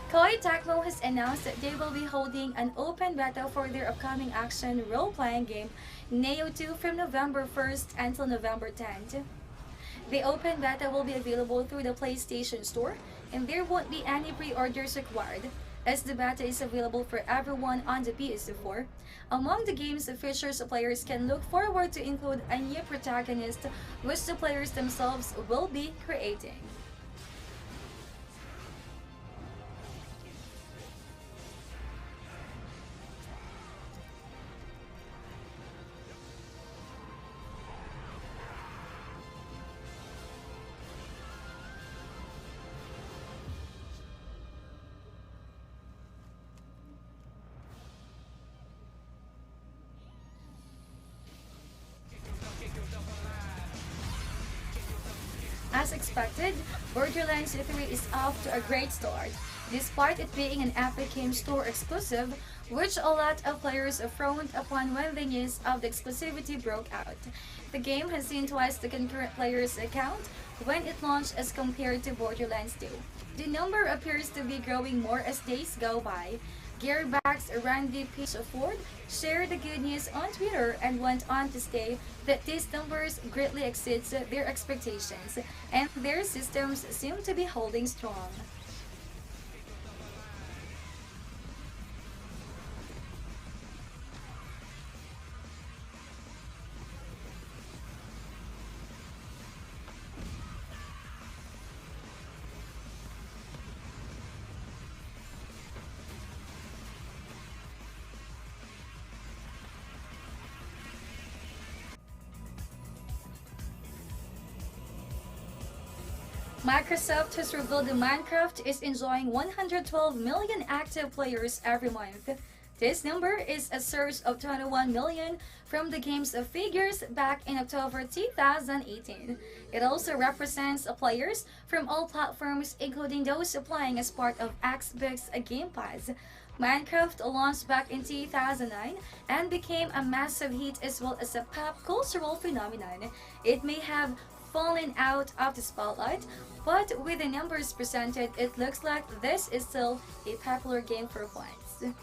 Koei Tecmo has announced that they will be holding an open beta for their upcoming action role-playing game, Nioh 2, from November 1st until November 10th. The open beta will be available through the PlayStation Store, and there won't be any pre-orders required, as the beta is available for everyone on the PS4. Among the game's features, players can look forward to include a new protagonist, which the players themselves will be creating. As expected, Borderlands 3 is off to a great start, despite it being an Epic Games Store exclusive, which a lot of players frowned upon when the news of the exclusivity broke out. The game has seen twice the concurrent players count when it launched as compared to Borderlands 2. The number appears to be growing more as days go by. Gearbox Randy Pitchford shared the good news on Twitter and went on to state that these numbers greatly exceeds their expectations and their systems seem to be holding strong. Microsoft has revealed that Minecraft is enjoying 112 million active players every month. This number is a surge of 21 million from the game's figures back in October 2018. It also represents players from all platforms, including those playing as part of Xbox Game Pass. Minecraft launched back in 2009 and became a massive hit as well as a pop cultural phenomenon. It may have fallen out of the spotlight, but with the numbers presented, it looks like this is still a popular game for fans.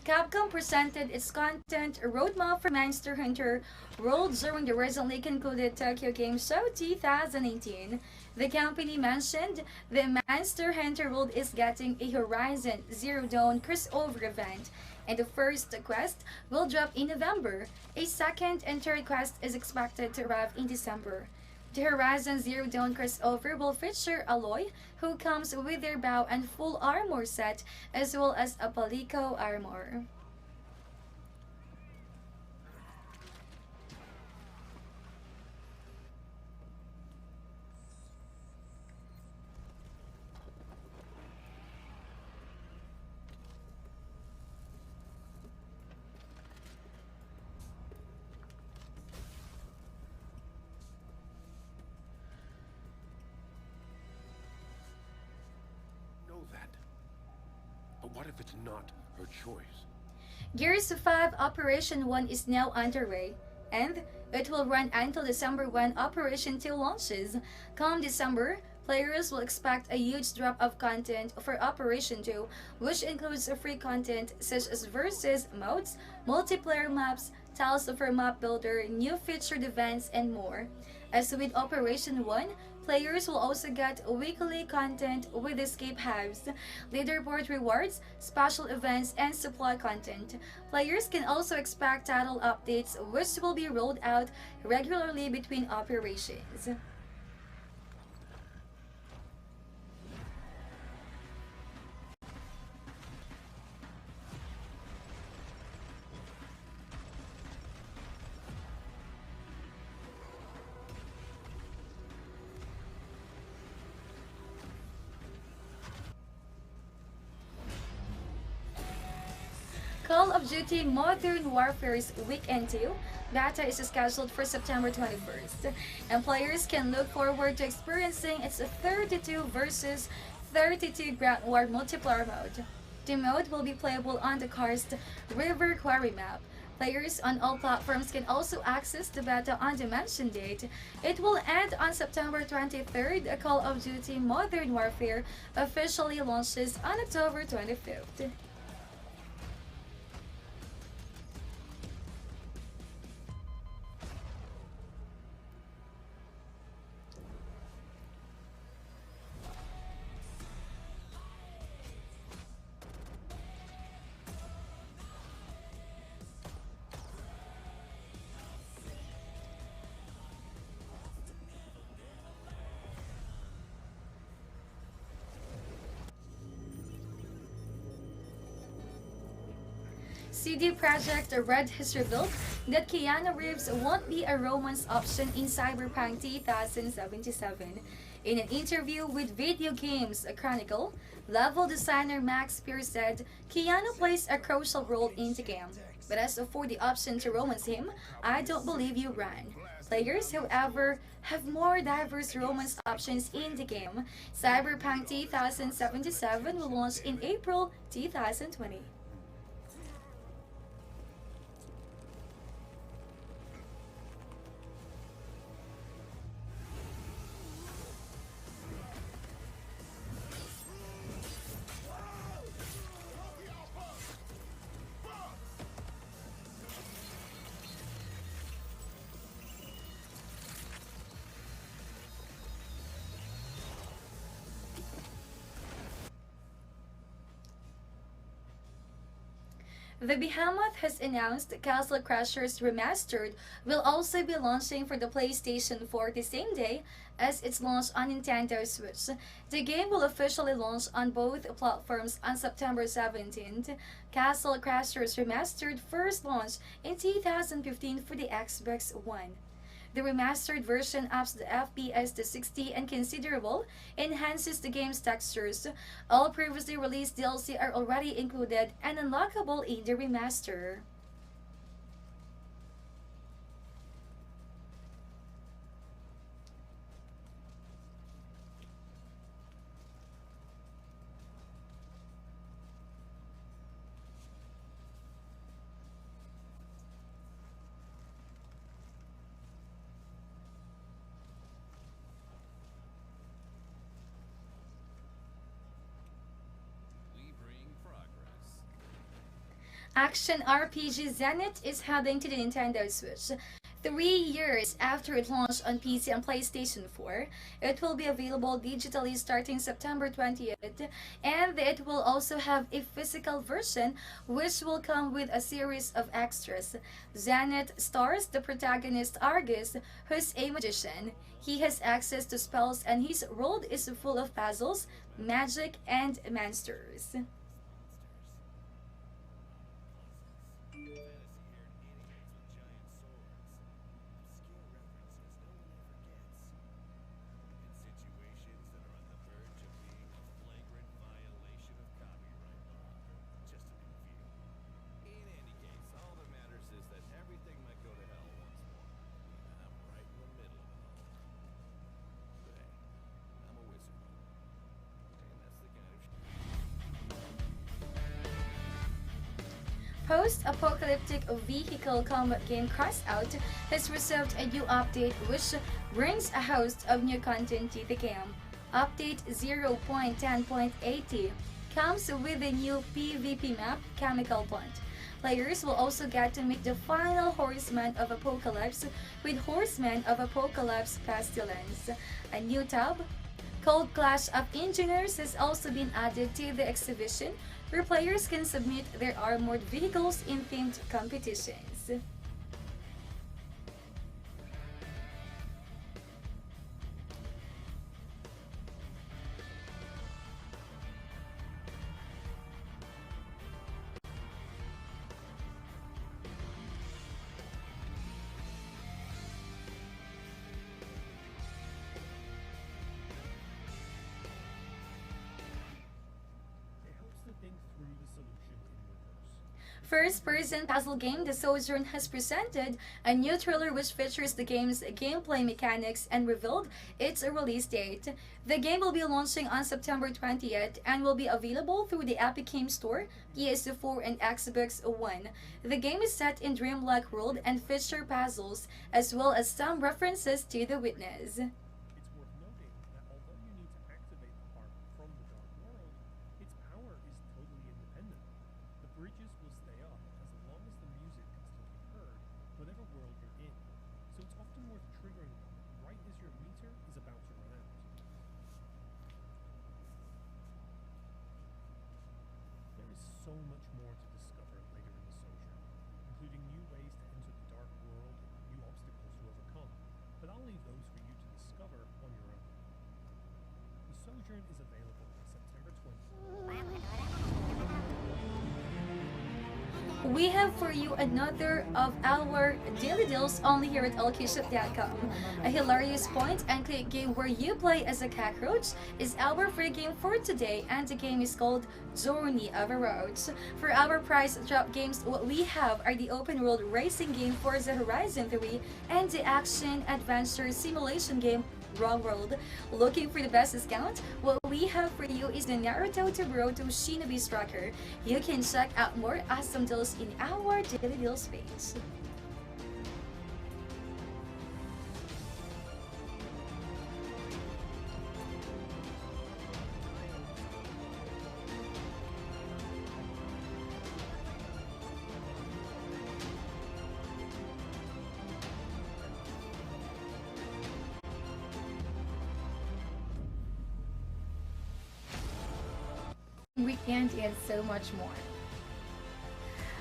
Capcom presented its content roadmap for Monster Hunter World during the recently concluded Tokyo Game Show 2018. The company mentioned the Monster Hunter World is getting a Horizon Zero Dawn crossover event, and the first quest will drop in November. A second and third quest is expected to arrive in December. The Horizon Zero Dawn crossover will feature Aloy, who comes with their bow and full armor set, as well as a Palico armor. That. But what if it's not her choice? Gears 5 Operation 1 is now underway, and it will run until December when Operation 2 launches. Come December, players will expect a huge drop of content for Operation 2, which includes free content such as versus modes, multiplayer maps, tiles for map builder, new featured events, and more. As with Operation 1, players will also get weekly content with escape hubs, leaderboard rewards, special events, and supply content. Players can also expect title updates, which will be rolled out regularly between operations. Call of Duty Modern Warfare's Weekend 2 beta is scheduled for September 21st, and players can look forward to experiencing its 32 versus 32 Ground War multiplayer mode. The mode will be playable on the Karst River Quarry map. Players on all platforms can also access the beta on the mentioned date. It will end on September 23rd. Call of Duty Modern Warfare officially launches on October 25th. CD Projekt Red has revealed that Keanu Reeves won't be a romance option in Cyberpunk 2077. In an interview with Video Games Chronicle, level designer Max Pierce said Keanu plays a crucial role in the game. But as for the option to romance him, I don't believe you, Run. Players, however, have more diverse romance options in the game. Cyberpunk 2077 will launch in April 2020. The Behemoth has announced Castle Crashers Remastered will also be launching for the PlayStation 4 the same day as its launch on Nintendo Switch. The game will officially launch on both platforms on September 17th. Castle Crashers Remastered first launched in 2015 for the Xbox One. The remastered version ups the FPS to 60 and considerable enhances the game's textures. All previously released DLC are already included and unlockable in the remaster. Action RPG Zenith is heading to the Nintendo Switch. 3 years after it launched on PC and PlayStation 4, it will be available digitally starting September 20th, and it will also have a physical version which will come with a series of extras. Zenith stars the protagonist Argus, who's a magician. He has access to spells and his world is full of puzzles, magic, and monsters. Post-apocalyptic vehicle combat game Crossout has received a new update which brings a host of new content to the game. Update 0.10.80 comes with a new PvP map, Chemical Plant. Players will also get to meet the final Horseman of Apocalypse with Horseman of Apocalypse Pestilence. A new tab called Clash of Engineers has also been added to the exhibition, where players can submit their armored vehicles in themed competitions. first-person puzzle game, the Sojourn has presented a new trailer which features the game's gameplay mechanics and revealed its release date. The game will be launching on September 20th and will be available through the Epic Games Store, PS4, and Xbox One. The game is set in dreamlike world and feature puzzles, as well as some references to The Witness. It's worth noting that although you need to activate the harp from the dark world, its power is totally independent. The bridges will stay up as long as the music can still be heard, whatever world you're in, so it's often worth triggering them right as your meter is about to run out. There is so much more to discover later in the Sojourn, including new ways to enter the dark world and new obstacles to overcome, but I'll leave those for you to discover on your own. The Sojourn is available on September 20th. We have for you another of our daily deals only here at ALLKEYSHOP.com. A hilarious point-and-click game where you play as a cockroach is our free game for today, and the game is called Journey of a Roach. For our price drop games, what we have are the open world racing game Forza Horizon 3 and the action adventure simulation game Raw World. Looking for the best discount? What we have for you is the Naruto to Boruto Shinobi Striker. You can check out more awesome deals in our daily deals page. Weekend and so much more.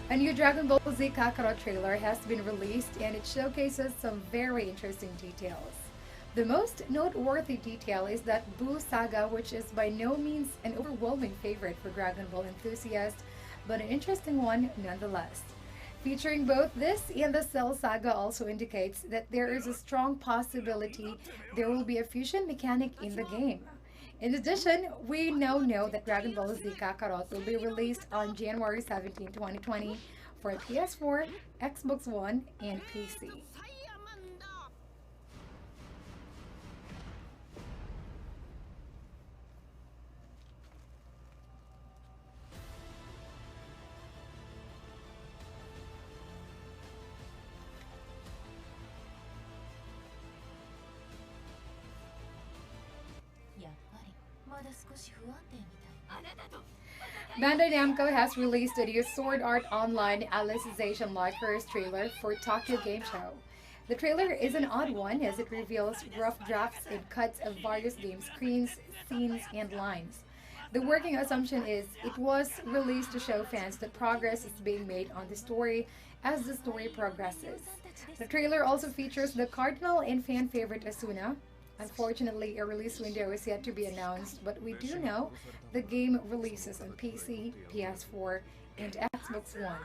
A new Dragon Ball Z Kakarot trailer has been released and it showcases some very interesting details. The most noteworthy detail is that Buu Saga, which is by no means an overwhelming favorite for Dragon Ball enthusiasts, but an interesting one nonetheless. Featuring both this and the Cell Saga also indicates that there is a strong possibility there will be a fusion mechanic in the game. In addition, we now know that Dragon Ball Z Kakarot will be released on January 17, 2020 for PS4, Xbox One, and PC. Bandai Namco has released a new Sword Art Online Alicization Lycoris trailer for Tokyo Game Show. The trailer is an odd one as it reveals rough drafts and cuts of various game screens, scenes, and lines. The working assumption is it was released to show fans that progress is being made on the story as the story progresses. The trailer also features the Cardinal and fan favorite Asuna. Unfortunately, a release window is yet to be announced, but we do know the game releases on PC, PS4, and Xbox One.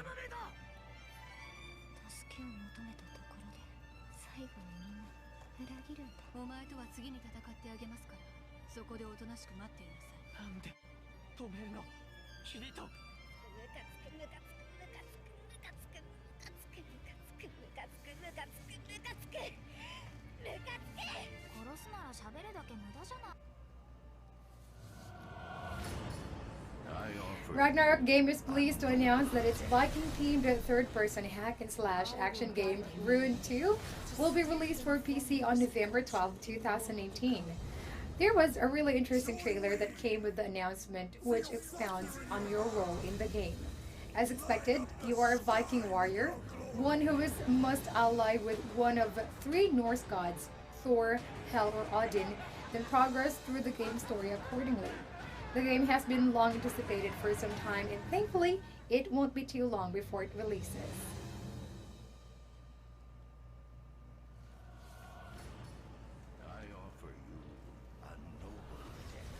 Ragnarok Game is pleased to announce that its Viking-themed third-person hack-and-slash action game Rune 2 will be released for PC on November 12, 2018. There was a really interesting trailer that came with the announcement which expounds on your role in the game. As expected, you are a Viking warrior, one who is must ally with one of three Norse gods, Thor, Hel, or Odin, then progress through the game story accordingly. The game has been long anticipated for some time, and thankfully, it won't be too long before it releases. I offer you a noble death.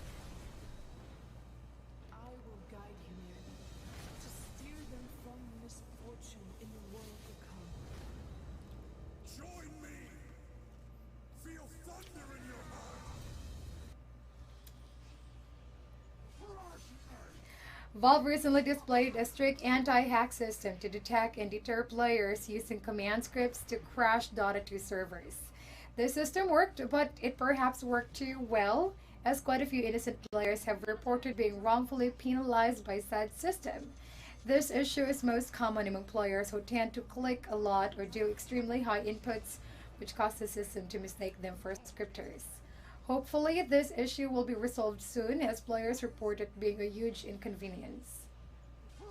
I will guide you to steer them from misfortune in the world to come. Join me! Feel thunder in your heart! Valve recently displayed a strict anti-hack system to detect and deter players using command scripts to crash Dota 2 servers. The system worked, but it perhaps worked too well, as quite a few innocent players have reported being wrongfully penalized by said system. This issue is most common among players who tend to click a lot or do extremely high inputs, which cause the system to mistake them for scripters. Hopefully, this issue will be resolved soon, as players report it being a huge inconvenience. The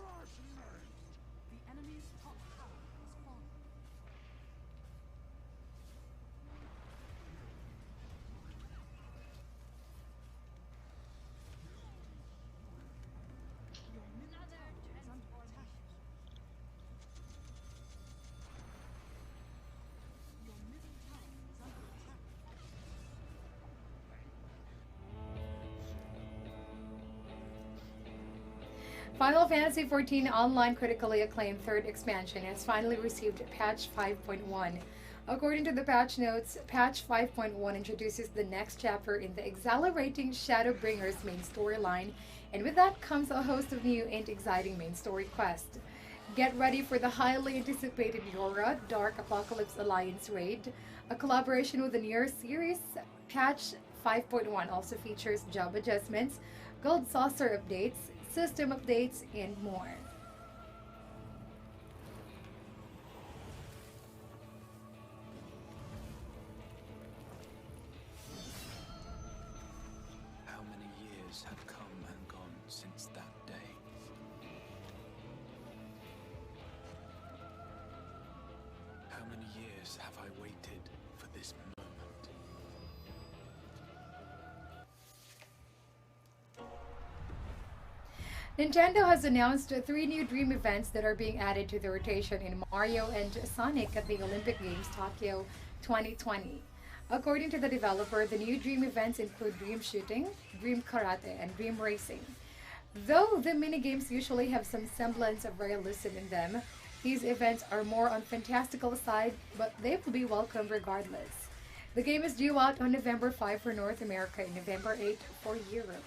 enemy's top tower has fallen. Your middle tower is under attack. Your middle tower is under attack. Final Fantasy XIV Online critically acclaimed third expansion has finally received patch 5.1. According to the patch notes, patch 5.1 introduces the next chapter in the exhilarating Shadowbringers main storyline, and with that comes a host of new and exciting main story quests. Get ready for the highly anticipated Yora Dark Apocalypse Alliance raid, a collaboration with the Nioh series. Patch 5.1 also features job adjustments, gold saucer updates, system updates, and more. How many years have come and gone since that day? How many years have I waited for this moment? Nintendo has announced 3 new Dream events that are being added to the rotation in Mario and Sonic at the Olympic Games Tokyo 2020. According to the developer, the new Dream events include Dream Shooting, Dream Karate, and Dream Racing. Though the minigames usually have some semblance of realism in them, these events are more on fantastical side, but they will be welcome regardless. The game is due out on November 5 for North America and November 8 for Europe.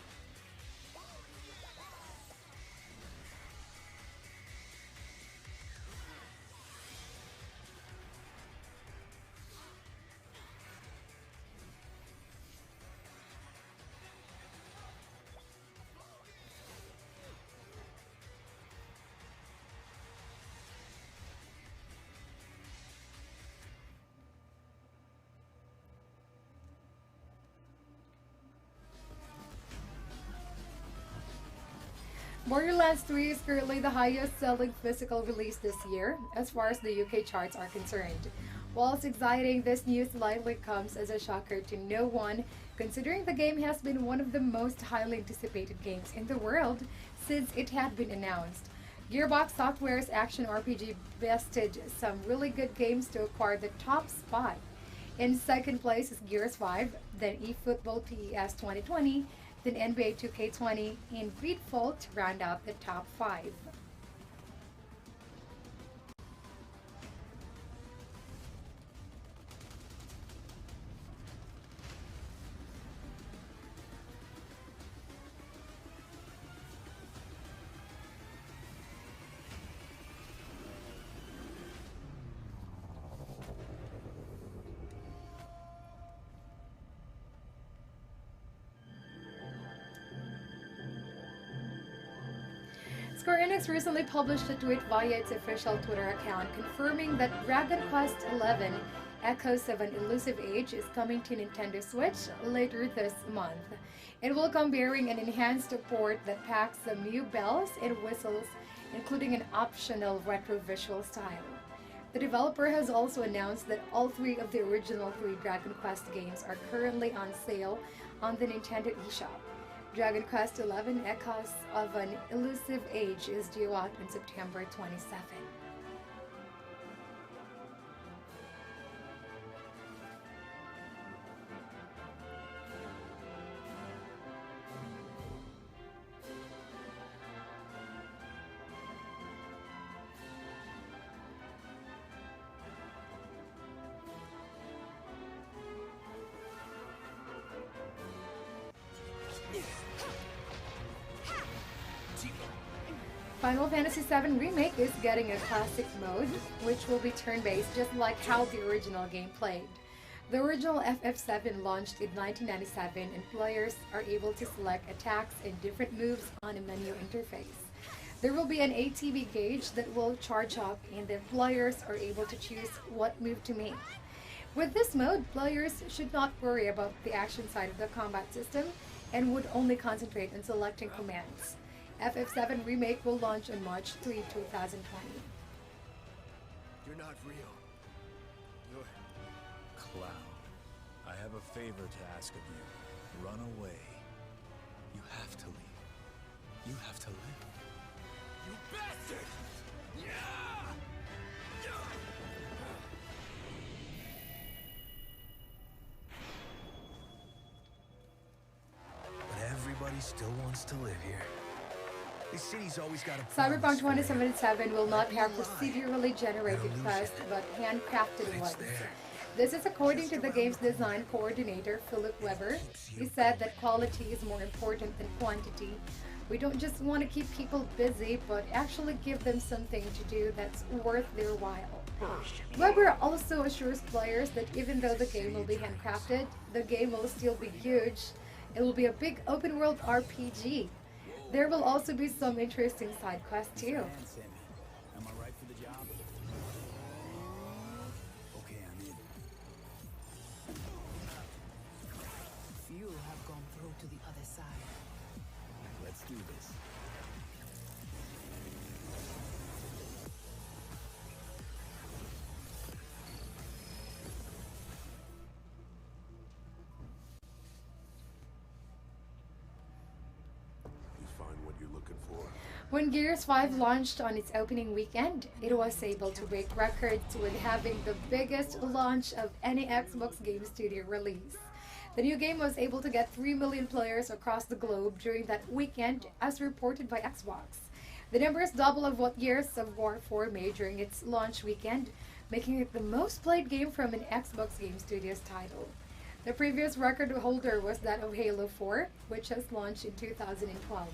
Borderlands 3 is currently the highest selling physical release this year, as far as the UK charts are concerned. Whilst exciting, this news likely comes as a shocker to no one, considering the game has been one of the most highly anticipated games in the world since it had been announced. Gearbox Software's action RPG bested some really good games to acquire the top spot. In second place is Gears 5, then eFootball PES 2020, then NBA 2K20, and Greedfall to round out the top 5. Square Enix recently published a tweet via its official Twitter account confirming that Dragon Quest XI Echoes of an Elusive Age is coming to Nintendo Switch later this month. It will come bearing an enhanced port that packs some new bells and whistles, including an optional retro visual style. The developer has also announced that all 3 of the original 3 Dragon Quest games are currently on sale on the Nintendo eShop. Dragon Quest XI Echoes of an Elusive Age is due out on September 27. Final Fantasy VII Remake is getting a classic mode, which will be turn-based just like how the original game played. The original FF7 launched in 1997 and players are able to select attacks and different moves on a menu interface. There will be an ATB gauge that will charge up and the players are able to choose what move to make. With this mode, players should not worry about the action side of the combat system and would only concentrate on selecting commands. FF7 Remake will launch on March 3, 2020. You're not real. You're... Cloud. I have a favor to ask of you. Run away. You have to leave. You have to live. You bastard! Yeah! But everybody still wants to live here. This city's always got a Cyberpunk 2077 will not have procedurally generated quests, but handcrafted ones. This is according to the game's design coordinator, Philip Weber. He said that quality is more important than quantity. We don't just want to keep people busy, but actually give them something to do that's worth their while. Weber also assures players that even though the game will be handcrafted, the game will still be huge. It will be a big open world RPG. There will also be some interesting side quests too. Am I right for the job? Okay, I'm in. Few have gone through to the other side. Let's do this. When Gears 5 launched on its opening weekend, it was able to break records with having the biggest launch of any Xbox Game Studio release. The new game was able to get 3 million players across the globe during that weekend, as reported by Xbox. The number is double of what Gears of War 4 made during its launch weekend, making it the most played game from an Xbox Game Studios title. The previous record holder was that of Halo 4, which has launched in 2012.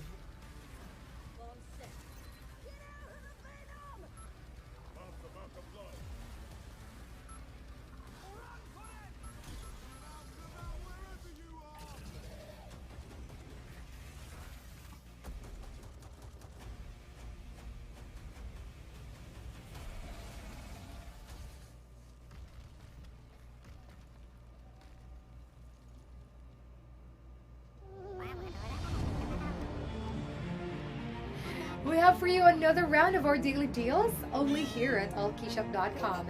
We have for you another round of our daily deals, only here at ALLKEYSHOP.com.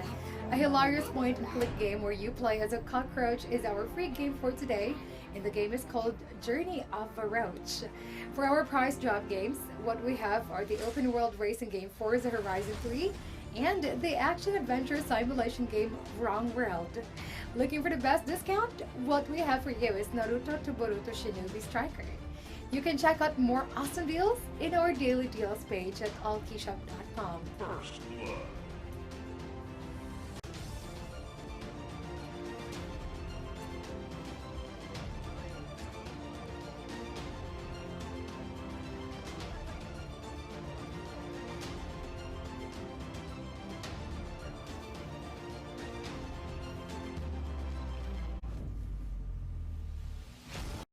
A hilarious point-and-click game where you play as a cockroach is our free game for today, and the game is called Journey of a Roach. For our prize drop games, what we have are the open-world racing game Forza Horizon 3 and the action-adventure simulation game Wrong World. Looking for the best discount? What we have for you is Naruto to Boruto Shinobi Striker. You can check out more awesome deals in our daily deals page at ALLKEYSHOP.com. First blood.